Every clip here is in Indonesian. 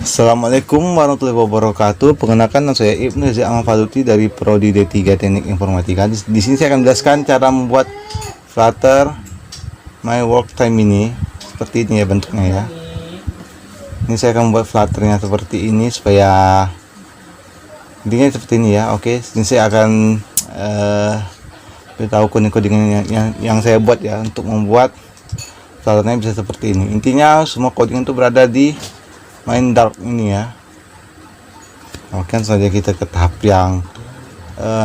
Assalamualaikum warahmatullahi wabarakatuh. Perkenalkan, nama saya Ibnu Rizal Ahmad Faluti dari Prodi D3 Teknik Informatika. Di sini saya akan menjelaskan cara membuat Flutter My Work Time ini. Seperti ini ya bentuknya ya. Ini saya akan membuat Flutternya seperti ini supaya intinya seperti ini ya. Oke, ini saya akan beritahu coding-codingan yang saya buat ya untuk membuat Flutternya bisa seperti ini. Intinya semua coding itu berada di main dark ini ya. Oke, saja kita ke tahap yang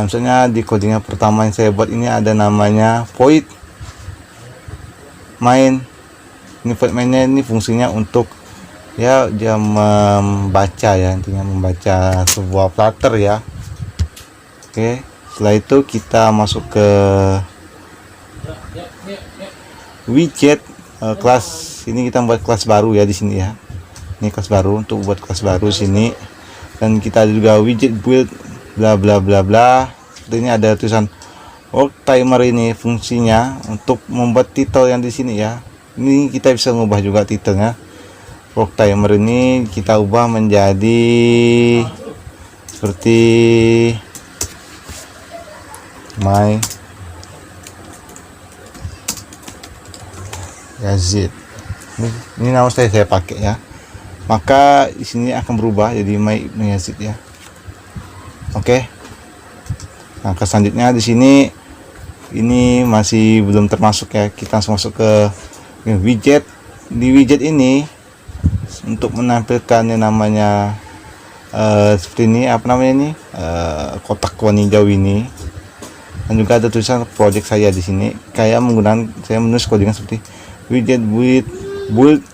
misalnya di codingnya pertama yang saya buat ini ada namanya void main. Ini void mainnya ini fungsinya untuk ya dia membaca ya, intinya membaca sebuah Flutter ya. Oke, setelah itu kita masuk ke widget kelas. Ini kita buat kelas baru ya di sini ya. Ini kelas baru, untuk buat kelas baru sini, dan kita juga widget build bla bla bla bla. Seperti ini ada tulisan work timer, ini fungsinya untuk membuat title yang di sini ya. Ini kita bisa mengubah juga titelnya. Work timer ini kita ubah menjadi seperti my Yazid. Ini nama saya pakai ya. Maka di sini akan berubah jadi My Ibnu Yazid ya. Oke. Nah, selanjutnya di sini ini masih belum termasuk ya. Kita langsung masuk ke widget. Di widget ini untuk menampilkan yang namanya seperti ini, apa namanya ini? Kotak warna hijau ini. Dan juga ada tulisan project saya di sini. Kayak menggunakan saya menulis codingan seperti widget build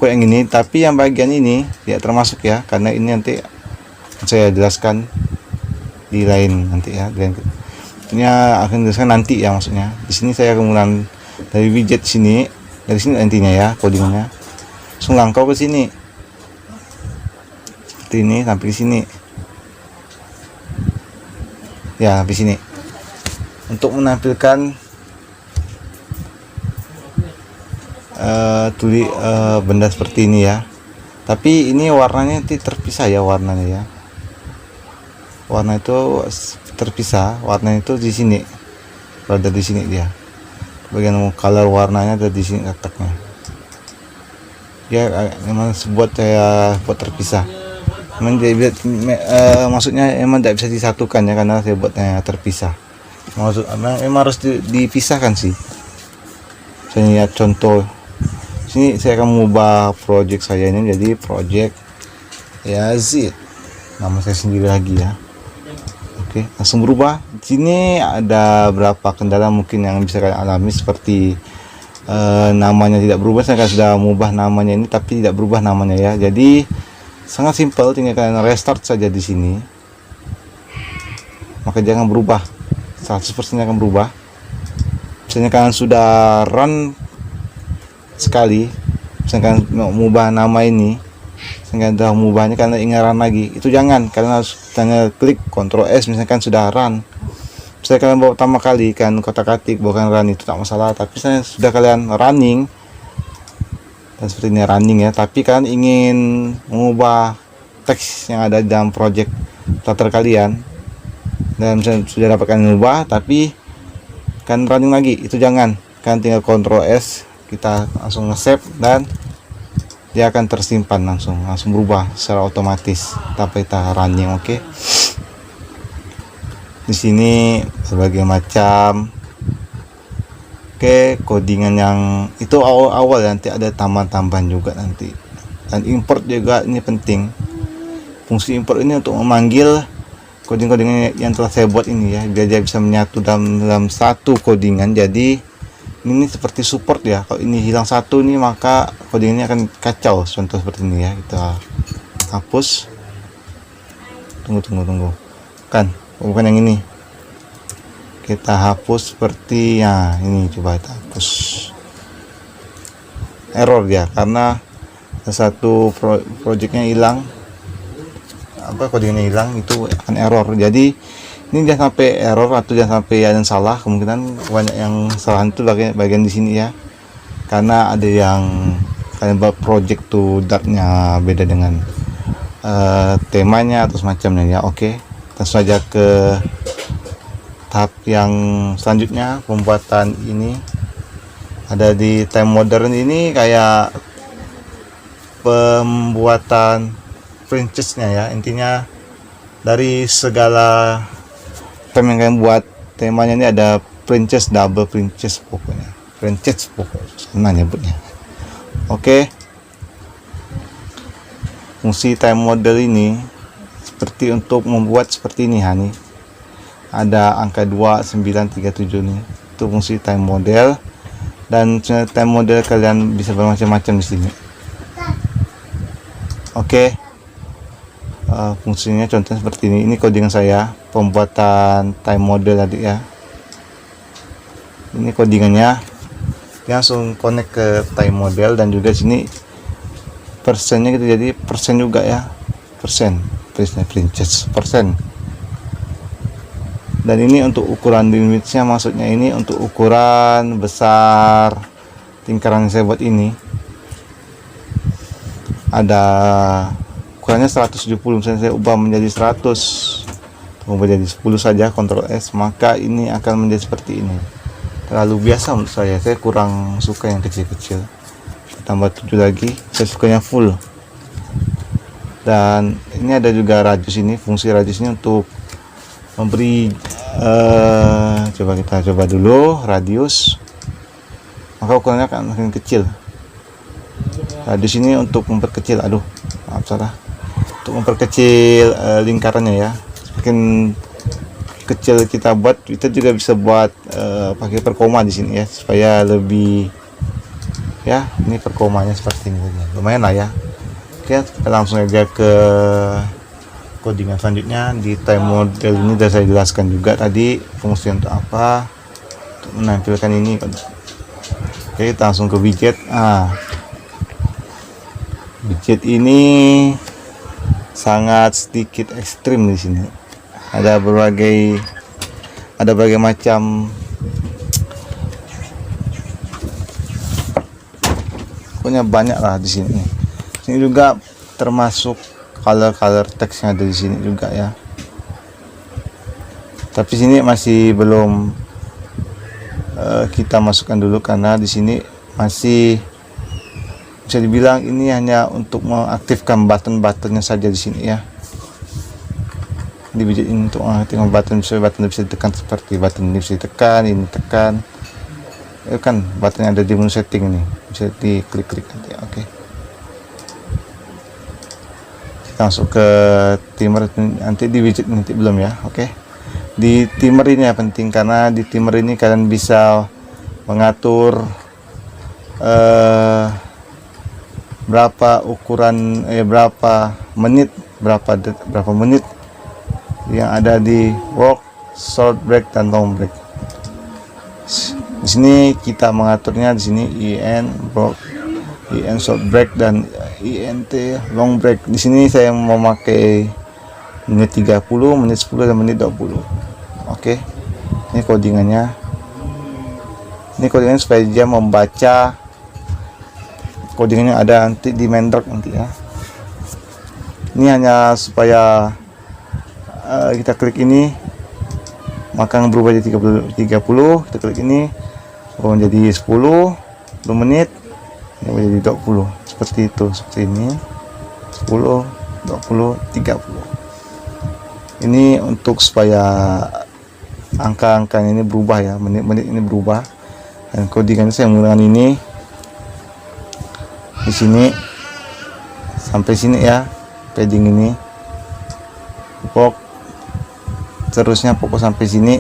yang ini, tapi yang bagian ini tidak termasuk ya, karena ini nanti saya jelaskan di lain nanti ya. Ini akan jelaskan nanti ya, maksudnya di sini saya akan menggunakan dari widget sini, dari sini nantinya ya codingnya. Langsung langkau ke sini seperti ini sampai di sini ya, sampai sini untuk menampilkan benda seperti ini ya. Tapi ini warnanya nanti terpisah ya, warnanya ya. Warna itu terpisah, warna itu di sini, berada di sini dia. Bagian color warnanya ada di sini letaknya. Ya memang saya buat terpisah. Memang maksudnya emang tidak bisa disatukan ya, karena saya buatnya terpisah. Memang harus dipisahkan sih. Saya lihat contoh. Sini saya akan mengubah project saya ini jadi project Yazid, nama saya sendiri lagi ya. Oke, langsung berubah. Di sini ada berapa kendala mungkin yang bisa kalian alami, seperti namanya tidak berubah. Saya sudah mengubah namanya ini tapi tidak berubah namanya ya. Jadi sangat simpel, tinggal kalian restart saja di sini. Maka jangan berubah, 100% akan berubah. Misalnya kalian sudah run sekali, misalkan mau mengubah nama ini, misalkan sudah mengubahnya karena ingin run lagi, itu jangan, karena harus hanya klik Ctrl S. misalkan sudah run, misalnya kalian bawa pertama kali kan kotak-katik bukan run, itu tak masalah. Tapi misalnya sudah kalian running dan seperti ini running ya, tapi kalian ingin mengubah teks yang ada dalam project Flutter kalian, dan misalnya sudah dapat kalian mengubah tapi kan running lagi, itu jangan. Kan tinggal Ctrl S, kita langsung nge-save dan dia akan tersimpan, langsung berubah secara otomatis tanpa kita running. Oke. Di sini berbagai macam codingan yang itu awal nanti ada tambahan-tambahan juga nanti. Dan import juga ini penting. Fungsi import ini untuk memanggil coding-codingan yang telah saya buat ini ya, biar dia bisa menyatu dalam satu codingan. Jadi ini seperti support ya. Kalau ini hilang satu nih, maka coding ini akan kacau. Contoh seperti ini ya, kita hapus. Tunggu kan, bukan yang ini. Kita hapus seperti ya ini, coba kita hapus. Error ya, karena satu projectnya hilang, apa codingnya hilang, itu akan error. Jadi ini jangan sampai error atau jangan sampai ada yang salah. Kemungkinan banyak yang salah itu bagian di sini ya, karena ada yang kalian buat project tuh dartnya beda dengan temanya atau semacamnya ya. Oke, langsung saja ke tahap yang selanjutnya, pembuatan ini. Ada di time modern ini kayak pembuatan princess-nya ya, intinya dari segala time yang kalian buat, temanya ini ada princess, double princess pokoknya, princess pokoknya nyebutnya. Oke, fungsi time model ini seperti untuk membuat seperti ini nih, ada angka 2937 nih, itu fungsi time model. Dan time model kalian bisa bermacam-macam di sini. Oke, fungsinya contohnya seperti ini. Ini codingan saya pembuatan time model tadi ya. Ini codingannya, langsung connect ke time model. Dan juga sini persennya gitu, jadi persen juga ya, persen princess persen. Dan ini untuk ukuran limitnya, maksudnya ini untuk ukuran besar lingkaran yang saya buat ini. Ada ukurannya 170, misalnya saya ubah menjadi 100, ubah menjadi 10 saja, Ctrl S, maka ini akan menjadi seperti ini. Terlalu biasa menurut saya kurang suka yang kecil-kecil. Tambah 7 lagi, saya sukanya full. Dan ini ada juga radius ini, fungsi radius ini untuk memberi coba kita coba dulu radius, maka ukurannya akan makin kecil. Radius ini untuk memperkecil, maaf salah, untuk memperkecil lingkarannya ya. Semakin kecil kita buat, kita juga bisa buat pakai perkoma di sini ya, supaya lebih ya. Ini perkomanya seperti ini, lumayan lah ya. Oke, kita langsung aja ke codingan selanjutnya. Di time model ini sudah saya jelaskan juga tadi fungsi untuk apa, untuk menampilkan ini. Oke, kita langsung ke widget. Widget ini sangat sedikit ekstrim di sini. Ada berbagai macam, punya banyak lah di sini. Ini juga termasuk color text yang ada di sini juga ya. Tapi sini masih belum kita masukkan dulu, karena di sini masih bisa dibilang ini hanya untuk mengaktifkan button-buttonnya saja di sini ya. Di widget ini untuk mengaktifkan button bisa ditekan, seperti button ini bisa ditekan, ini tekan. Itu kan button yang ada di menu setting ini, bisa diklik-klik nanti. Oke. Langsung ke timer, nanti di widget nanti belum ya. Oke, di timer ini ya penting, karena di timer ini kalian bisa mengatur berapa ukuran berapa menit yang ada di work, short break dan long break. Di sini kita mengaturnya, di sini IN short break dan INT long break. Di sini saya memakai menit 30, menit 10 dan menit 20. Oke. Ini codingannya. Ini codingannya supaya dia membaca, codingannya ada nanti di Mandrake nanti ya. Ini hanya supaya kita klik ini maka berubah jadi 30. Kita klik ini menjadi 10 menit, menjadi 20, seperti itu, seperti ini, 10, 20, 30. Ini untuk supaya angka-angkanya ini berubah ya, menit-menit ini berubah. Dan codingannya saya menggunakan ini di sini sampai sini ya, padding ini pokok, terusnya pokok sampai sini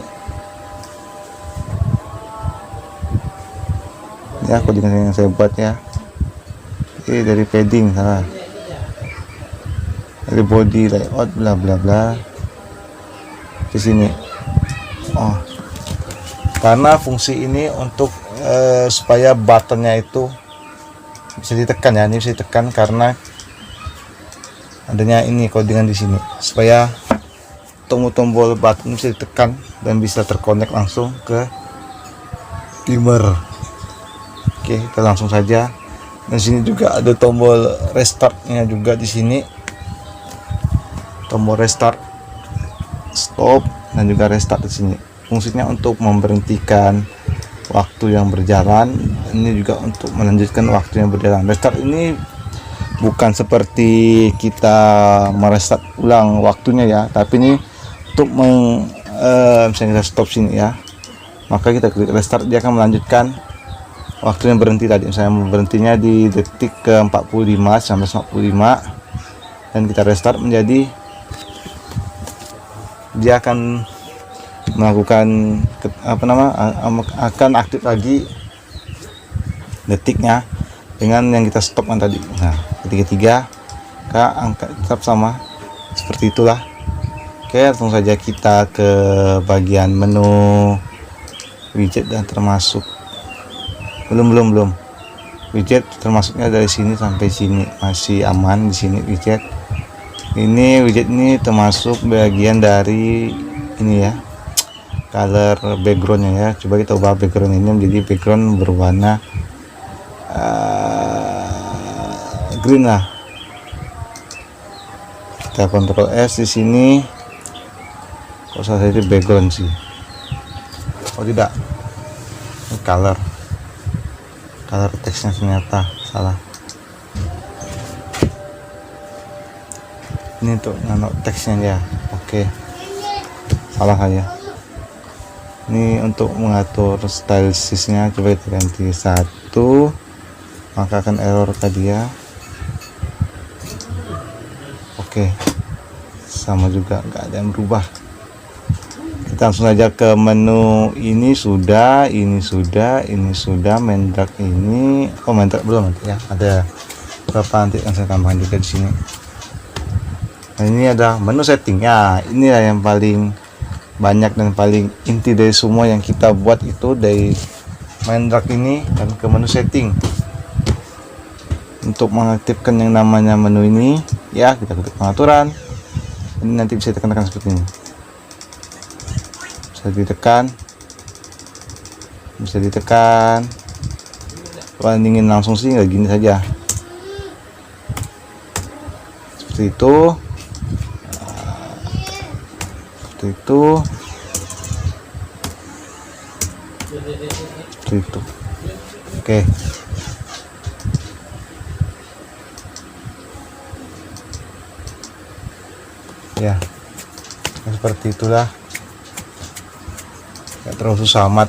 ya, codingan yang saya buat ya. Oke, dari padding salah, dari body layout bla bla bla ke sini. Karena fungsi ini untuk supaya buttonnya itu bisa ditekan ya, ini bisa ditekan karena adanya ini codingan di sini, supaya tombol-tombol button bisa ditekan dan bisa terkonek langsung ke timer. Oke, kita langsung saja Di sini juga ada tombol restartnya juga di sini. Tombol restart, stop, dan juga restart di sini. Fungsinya untuk memberhentikan waktu yang berjalan. Ini juga untuk melanjutkan waktu yang berjalan. Restart ini bukan seperti kita merestart ulang waktunya ya, tapi ini untuk misalnya kita stop sini ya, maka kita klik restart, dia akan melanjutkan waktu yang berhenti tadi. Misalnya berhentinya di detik ke 45 sampai 45, dan kita restart menjadi, dia akan melakukan akan aktif lagi detiknya dengan yang kita stop kan tadi. Nah, ketiga angka tetap sama seperti itulah. Oke, langsung saja kita ke bagian menu widget dan termasuk belum widget, termasuknya dari sini sampai sini masih aman. Di sini widget ini termasuk bagian dari ini ya, color backgroundnya ya. Coba kita ubah background ini menjadi background berwarna green lah. Kita Ctrl S di sini. Kok salah itu background sih? Oh tidak, ini color teksnya ternyata salah. Ini untuk nano teksnya ya. Oke, salah saya. Ini untuk mengatur stylesnya, coba kita ganti 1, maka akan error tadi ya. Oke, sama juga, nggak ada yang berubah. Kita langsung aja ke menu. Ini sudah main drag ini. Oh, main drag belum nanti ya, ada berapa nanti yang saya tambahkan juga di sini. Nah, ini ada menu setting ya. Inilah yang paling banyak dan paling inti dari semua yang kita buat itu, dari main drag ini dan ke menu setting. Untuk mengaktifkan yang namanya menu ini ya, kita klik pengaturan. Ini nanti bisa ditekan seperti ini, bisa ditekan kalau ingin langsung sih nggak gini saja, seperti itu. Oke, ya seperti itulah, nggak terlalu susah amat.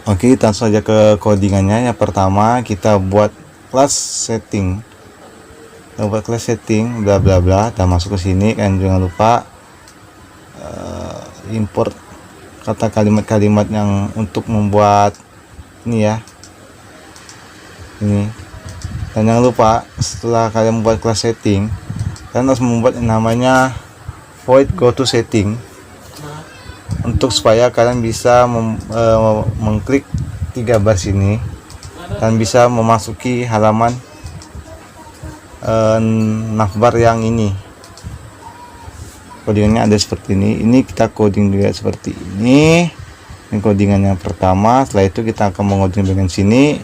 Oke, langsung saja ke codingannya. Yang pertama kita buat class setting, bla bla bla. Kita masuk ke sini kan, jangan lupa import kata kalimat-kalimat yang untuk membuat ini ya, ini. Dan jangan lupa setelah kalian membuat class setting, kalian harus membuat yang namanya void go to setting, untuk supaya kalian bisa mengklik 3 baris ini dan bisa memasuki halaman navbar yang ini. Codingannya ada seperti ini. Ini kita coding juga seperti ini. Ini codingan yang pertama. Setelah itu kita akan mengoding dengan sini.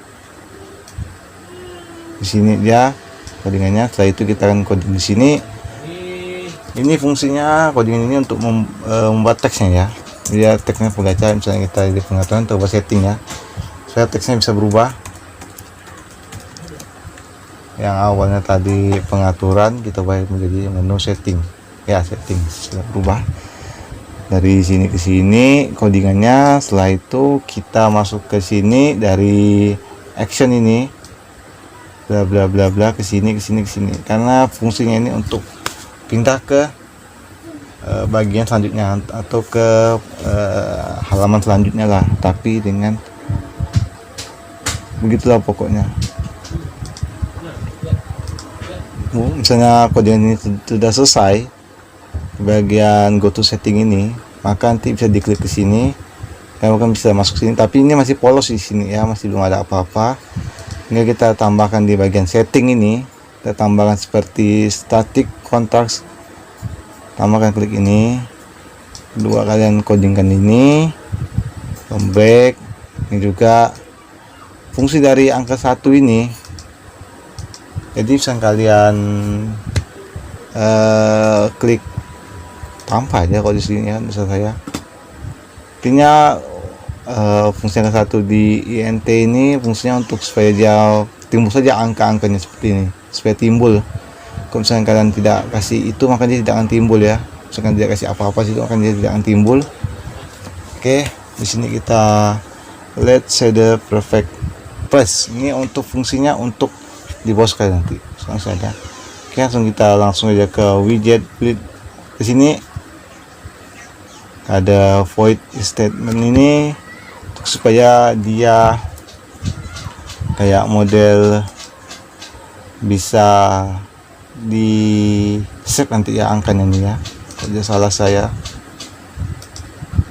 Di sini dia codingannya. Setelah itu kita akan coding di sini. Ini fungsinya codingan ini untuk membuat teksnya ya. Dia teksnya penggaca. Misalnya kita di pengaturan, coba setting ya, supaya teksnya bisa berubah. Yang awalnya tadi pengaturan, kita ubah menjadi menu setting ya. Setting sudah berubah dari sini ke sini codingannya. Setelah itu kita masuk ke sini dari action ini, bla bla bla bla, ke sini, karena fungsinya ini untuk pindah ke bagian selanjutnya atau ke halaman selanjutnya lah, tapi dengan begitulah pokoknya. Misalnya codingan ini sudah selesai, bagian go to setting ini, maka nanti bisa diklik ke sini, kamu kan bisa masuk sini. Tapi ini masih polos di sini ya, masih belum ada apa-apa. Ini kita tambahkan di bagian setting ini, kita tambahkan seperti static contrast. Tambahkan klik ini, kedua kalian codingkan ini, back ini juga fungsi dari angka 1 ini, jadi bisa kalian klik tanpa aja kalau di sini ya, misal saya intinya fungsi angka 1 di INT ini fungsinya untuk supaya dia timbul saja angka-angkanya seperti ini, supaya timbul. Kalau misalnya kalian tidak kasih itu, maka dia tidak akan timbul ya. Misalkan tidak kasih apa-apa sih, maka dia tidak akan timbul. Oke, di sini kita let's say the perfect press. Ini untuk fungsinya untuk di bawah sekali nanti. Langsung saja. Oke, langsung aja ke widget. Di sini ada void statement ini supaya dia kayak model bisa di save nanti ya angkanya ini ya. Kalau salah saya.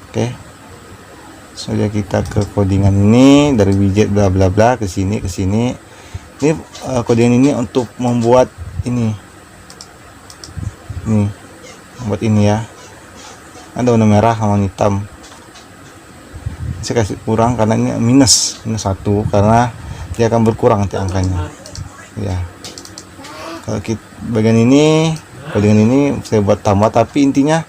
Oke. Saja kita ke codingan ini dari widget bla bla bla ke sini. Ini codingan ini untuk membuat ini. Nih, membuat ini ya. Ada warna merah sama hitam. Saya kasih kurang karena ini minus 1 karena dia akan berkurang nanti angkanya. Ya. Kalau kita bagian ini, codingan ini saya buat tambah, tapi intinya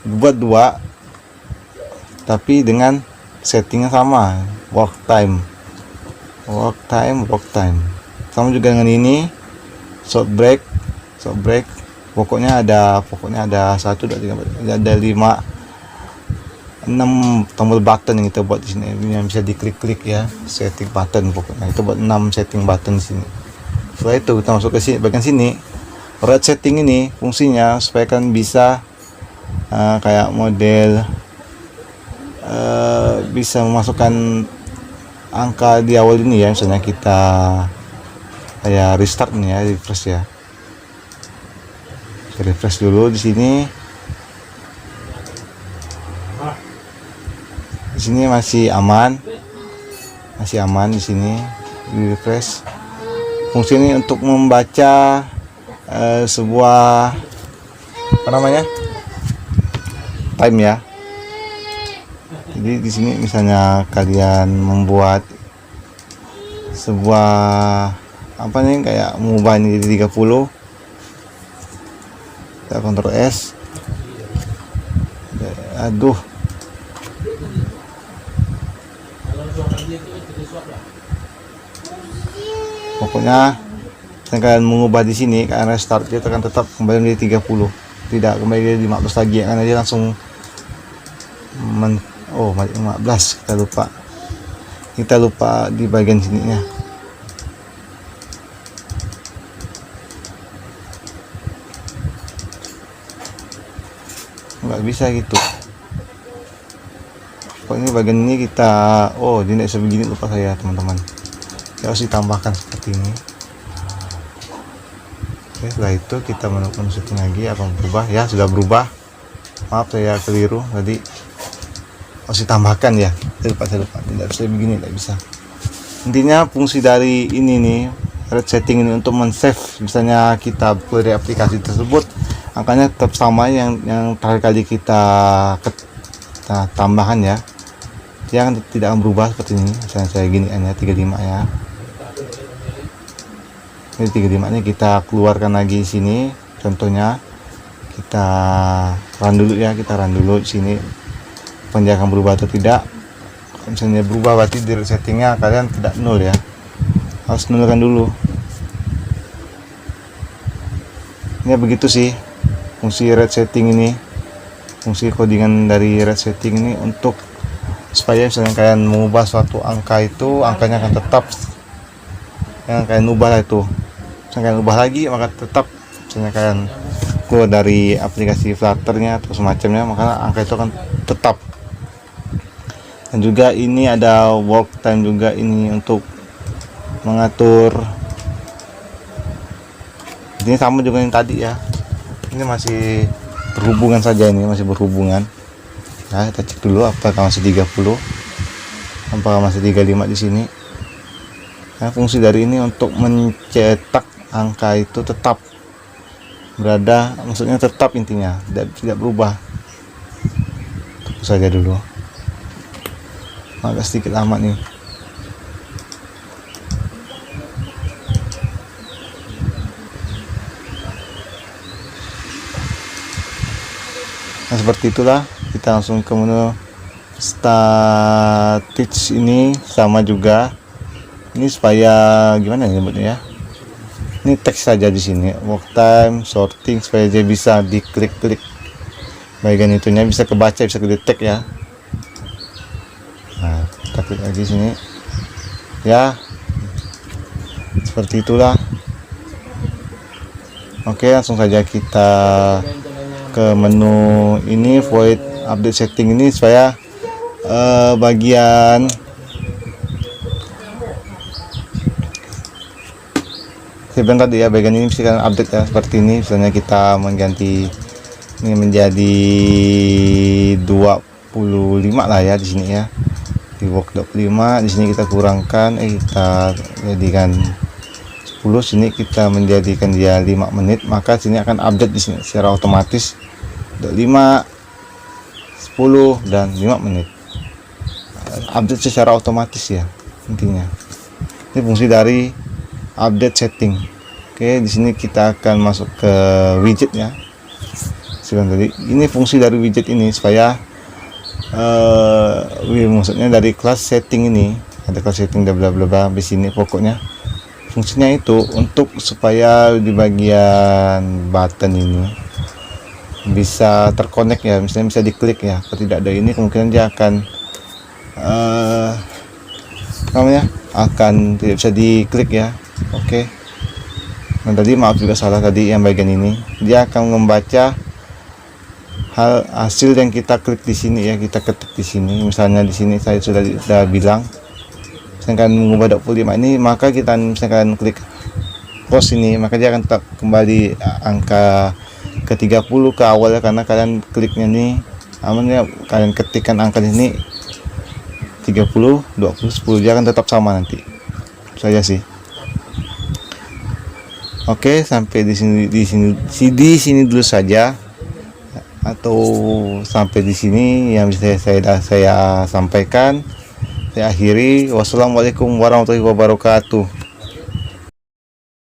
buat 2 tapi dengan settingnya sama, work time sama juga dengan ini, short break. Pokoknya ada 1 2 3 ada 5 6 tombol button yang kita buat di sini, yang bisa diklik-klik ya, setting button. Pokoknya kita buat 6 setting button di sini. Setelah itu kita masuk ke sini, bagian sini red setting ini fungsinya supaya kan bisa kayak model bisa memasukkan angka di awal ini ya. Misalnya kita kayak restart nih ya, refresh dulu di sini. Di sini masih aman di sini, di refresh. Fungsi ini untuk membaca sebuah apa namanya, time ya. Jadi di sini misalnya kalian membuat sebuah apa nih, kayak mengubah ini jadi 30, kita Ctrl S. Aduh, pokoknya kalian mengubah di sini, karena restart dia akan tetap kembali menjadi 30, tidak kembali jadi 15 lagi karena dia langsung 15. Kita lupa di bagian sininya. Nggak bisa gitu. Pokoknya bagian ini kita ini tidak sebegini, lupa saya teman-teman. Ya harus ditambahkan seperti ini. Oke, setelah itu kita menemukan setting lagi, apa berubah ya, sudah berubah. Maaf saya keliru tadi, harus ditambahkan ya. Saya lupa tidak bisa begini, tidak bisa. Intinya fungsi dari ini nih, red setting ini untuk men-save. Misalnya kita query aplikasi tersebut, angkanya tetap sama yang terakhir kali kita tambahkan ya. Dia kan tidak akan berubah seperti ini. Misalnya saya gini hanya 35 ya. Ini 35 ini kita keluarkan lagi di sini. Contohnya kita run dulu ya, di sini. Dia akan berubah atau tidak. Kalau misalnya berubah berarti di settingnya kalian tidak nol ya. Harus nolkan dulu. Ini begitu sih fungsi red setting ini. Fungsi codingan dari red setting ini untuk supaya misalnya kalian mengubah suatu angka itu, angkanya akan tetap yang kalian ubah itu. Misalnya kalian ubah lagi, maka tetap. Misalnya kalian keluar dari aplikasi Flutter-nya atau semacamnya, maka angka itu akan tetap. Dan juga ini ada work time juga ini untuk mengatur. Ini sama juga yang tadi ya. Ini masih berhubungan saja, ini masih berhubungan. Nah, kita cek dulu apakah masih 30, apakah masih 35 di sini. Nah, fungsi dari ini untuk mencetak angka itu tetap berada, maksudnya tetap, intinya tidak berubah. Tunggu saja dulu, agak sedikit lama nih. Nah, seperti itulah, kita langsung ke menu statistics. Ini sama juga, ini supaya gimana ya nyebutnya ya, ini teks saja di sini, work time, sorting, supaya dia bisa diklik-klik bagian itunya, bisa kebaca, bisa kedetek ya. Nah, kita klik lagi sini ya, seperti itulah. Oke, langsung saja kita ke menu ini, void update setting ini, supaya bagian saya bilang tadi ya, bagian ini bisa update ya, seperti ini. Misalnya kita mengganti ini menjadi 25 lah ya di sini ya, di work 25, di sini kita kurangkan, kita jadikan 10, sini kita menjadikan dia 5 menit, maka sini akan update di sini secara otomatis 5, 10 dan 5 menit. Update secara otomatis ya intinya. Ini fungsi dari update setting. Oke, di sini kita akan masuk ke widget ya. Tadi ini fungsi dari widget ini, supaya maksudnya dari kelas setting ini, ada kelas setting bla bla bla di sini. Pokoknya fungsinya itu untuk supaya di bagian button ini bisa terkonek ya, misalnya bisa diklik ya. Kalau tidak ada ini, kemungkinan dia akan akan tidak bisa diklik ya. Oke. Nah, tadi maaf juga salah tadi yang bagian ini, dia akan membaca hasil yang kita klik di sini ya, kita ketik di sini. Misalnya di sini saya sudah bilang, misalkan mengubah 25 ini, maka kita misalkan klik close ini, maka dia akan tetap kembali angka ke 30 ke awal ya, karena kalian kliknya nih amannya, kalian ketikkan angka ini 30, 20, 10, dia akan tetap sama nanti saya sih. Oke, sampai di sini dulu saja, atau sampai di sini yang bisa saya sampaikan. Saya akhiri. Wassalamualaikum warahmatullahi wabarakatuh.